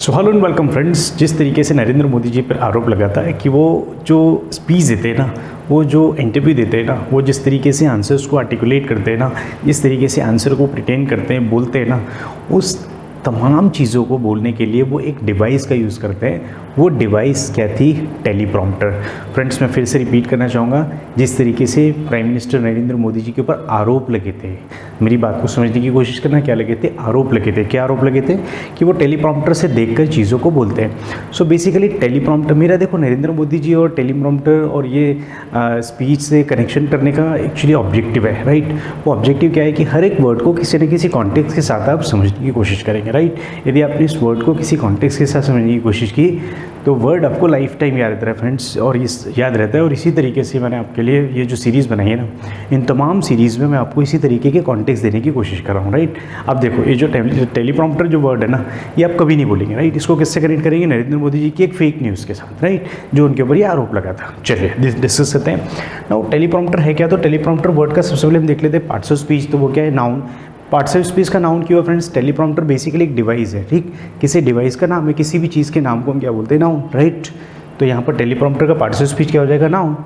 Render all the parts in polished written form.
So hello and welcome friends. जिस तरीके से नरेंद्र मोदी जी पर आरोप लगाता है कि वो जो स्पीच देते हैं ना, वो जो इंटरव्यू देते हैं ना, वो जिस तरीके से आंसर्स को आर्टिकुलेट करते हैं ना, जिस तरीके से आंसर को प्रिटेंड करते हैं, बोलते हैं ना, उस तमाम चीज़ों को बोलने के लिए वो एक डिवाइस का यूज़ करते हैं। वो डिवाइस क्या थी? टेलीप्रॉम्प्टर। फ्रेंड्स, मैं फिर से रिपीट करना चाहूँगा, जिस तरीके से प्राइम मिनिस्टर नरेंद्र मोदी जी के ऊपर आरोप लगे थे, मेरी बात को समझने की कोशिश करना। क्या लगे थे? आरोप लगे थे। क्या आरोप लगे थे? कि वो टेलीप्रॉम्प्टर से देखकर चीज़ों को बोलते हैं। सो बेसिकली टेलीप्रॉम्प्टर, मेरा देखो नरेंद्र मोदी जी और टेलीप्रॉम्प्टर और ये स्पीच से कनेक्शन करने का एक्चुअली ऑब्जेक्टिव है, राइट। वो ऑब्जेक्टिव क्या है कि हर एक वर्ड को किसी न किसी कॉन्टेक्स्ट के साथ आप समझने की कोशिश करेंगे, राइट। यदि आपने इस वर्ड को किसी कॉन्टेक्स्ट के साथ समझने की कोशिश की तो वर्ड आपको लाइफ टाइम याद रहता है फ्रेंड्स, और याद रहता है। और इसी तरीके से मैंने आपके लिए ये जो सीरीज़ बनाई है ना, इन तमाम सीरीज़ में मैं आपको इसी तरीके के कॉन्टेक्स्ट देने की कोशिश कर रहा हूँ, राइट। अब देखो, ये जो टेलीप्रॉम्प्टर जो वर्ड है ना, ये आप कभी नहीं बोलेंगे, राइट। इसको किससे कनेक्ट करेंगे? नरेंद्र मोदी जी की एक फेक न्यूज़ के साथ, राइट, जो उनके ऊपर ये आरोप लगा था। चलिए डिस्कस करते हैं ना। टेलीप्रॉम्प्टर है क्या? तो टेलीप्रॉम्प्टर वर्ड का सबसे पहले हम देख लेते हैं पार्ट्स ऑफ स्पीच। तो वो क्या है? नाउन। पार्ट्स ऑफ स्पीच का नाउन क्यों है फ्रेंड्स? टेलीप्रॉम्प्टर बेसिकली एक डिवाइस है, ठीक। किसी डिवाइस का नाम है, किसी भी चीज़ के नाम को हम क्या बोलते हैं? Noun, right. तो यहाँ पर टेलीप्रॉम्प्टर का पार्ट्स ऑफ स्पीच क्या हो जाएगा? नाउन।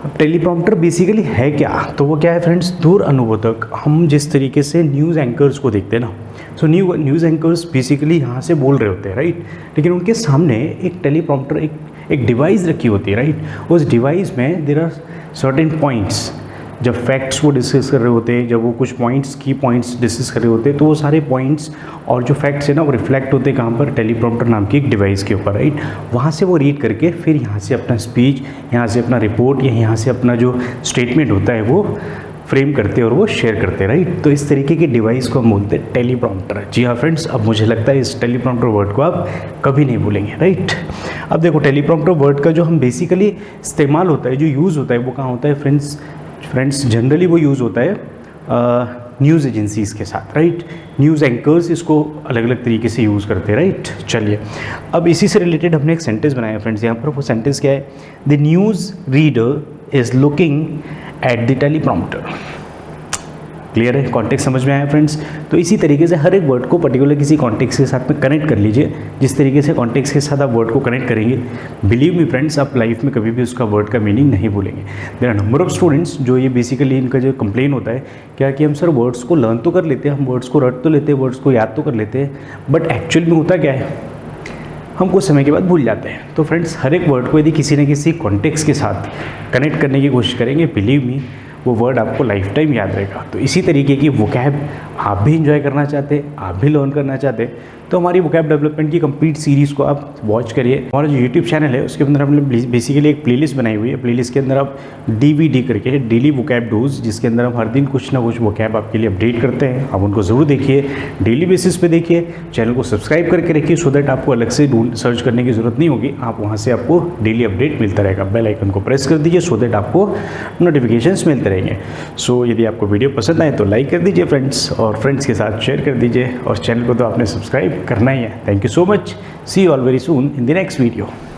अब टेलीप्रॉम्प्टर बेसिकली है क्या? तो वो क्या है फ्रेंड्स? दूर अनुवादक। हम जिस तरीके से न्यूज़ एंकर्स को देखते हैं ना, सो न्यूज़ एंकर्स बेसिकली यहाँ से बोल रहे होते हैं, राइट। लेकिन उनके सामने एक टेलीप्रॉम्प्टर, एक डिवाइस रखी होती है, राइट। उस डिवाइस में देयर आर सर्टेन पॉइंट्स। जब फैक्ट्स वो डिस्कस कर रहे होते हैं, जब वो कुछ पॉइंट्स, की पॉइंट्स डिस्कस कर रहे होते हैं, तो वो सारे पॉइंट्स और जो फैक्ट्स है ना, वो रिफ्लेक्ट होते हैं कहाँ पर? टेलीप्रॉम्प्टर नाम की एक डिवाइस के ऊपर, राइट। वहाँ से वो रीड करके फिर यहाँ से अपना स्पीच, यहाँ से अपना रिपोर्ट या यहाँ से अपना जो स्टेटमेंट होता है वो फ्रेम करते हैं और वो शेयर करते हैं, राइट। तो इस तरीके की डिवाइस को हम बोलते हैं टेलीप्रॉम्प्टर। जी हाँ फ्रेंड्स, अब मुझे लगता है इस टेलीप्रॉम्प्टर वर्ड को आप कभी नहीं भूलेंगे, राइट। अब देखो, टेलीप्रॉम्प्टर वर्ड का जो हम बेसिकली इस्तेमाल होता है, जो यूज़ होता है, वो कहाँ होता है फ्रेंड्स? जनरली वो यूज़ होता है न्यूज़ एजेंसीज़ के साथ, राइट। न्यूज़ एंकर्स इसको अलग अलग तरीके से यूज़ करते हैं, राइट। चलिए, अब इसी से रिलेटेड हमने एक सेंटेंस बनाया फ्रेंड्स। यहाँ पर वो सेंटेंस क्या है? The news reader is looking at the teleprompter. Clear है? कॉन्टेक्स्ट समझ में आया फ्रेंड्स? तो इसी तरीके से हर एक वर्ड को पर्टिकुलर किसी कॉन्टेक्स्ट के साथ में कनेक्ट कर लीजिए। जिस तरीके से कॉन्टेक्स्ट के साथ आप वर्ड को कनेक्ट करेंगे, बिलीव मी फ्रेंड्स, आप लाइफ में कभी भी उसका वर्ड का मीनिंग नहीं भूलेंगे। There are number of students जो ये बेसिकली इनका जो कंप्लेन होता है क्या कि हम सर वर्ड्स को लर्न तो कर लेते हैं, हम वर्ड्स को रट तो लेते हैं, वर्ड्स को याद तो कर लेते हैं, बट एक्चुअल में होता क्या है? हम कुछ समय के बाद भूल जाते हैं। तो फ्रेंड्स, हर एक वर्ड को यदि किसी न किसी कॉन्टेक्स्ट के साथ कनेक्ट करने की कोशिश करेंगे, बिलीव मी, वो वर्ड आपको लाइफ टाइम याद रहेगा। तो इसी तरीके की वोकैब आप भी इंजॉय करना चाहते हैं, आप भी लर्न करना चाहते हैं, तो हमारी वोकैब डेवलपमेंट की कंप्लीट सीरीज़ को आप वॉच करिए। हमारा जो यूट्यूब चैनल है उसके अंदर हमने बेसिकली एक प्लेलिस्ट बनाई हुई है। प्लेलिस्ट के अंदर आप DVD करके डेली वोकैब डोज, जिसके अंदर हम हर दिन कुछ ना कुछ वोकैब आपके लिए अपडेट करते हैं। आप उनको ज़रूर देखिए, डेली बेसिस पे देखिए। चैनल को सब्सक्राइब करके रखिए सो दैट आपको अलग से सर्च करने की ज़रूरत नहीं होगी। आप वहाँ से आपको डेली अपडेट मिलता रहेगा। बेल आइकन को प्रेस कर दीजिए सो दैट आपको नोटिफिकेशंस मिलते रहेंगे। सो यदि आपको वीडियो पसंद आए तो लाइक कर दीजिए फ्रेंड्स, और फ्रेंड्स के साथ शेयर कर दीजिए, और चैनल को तो आपने सब्सक्राइब करना ही है। Thank you so much. See you all very soon in the next video.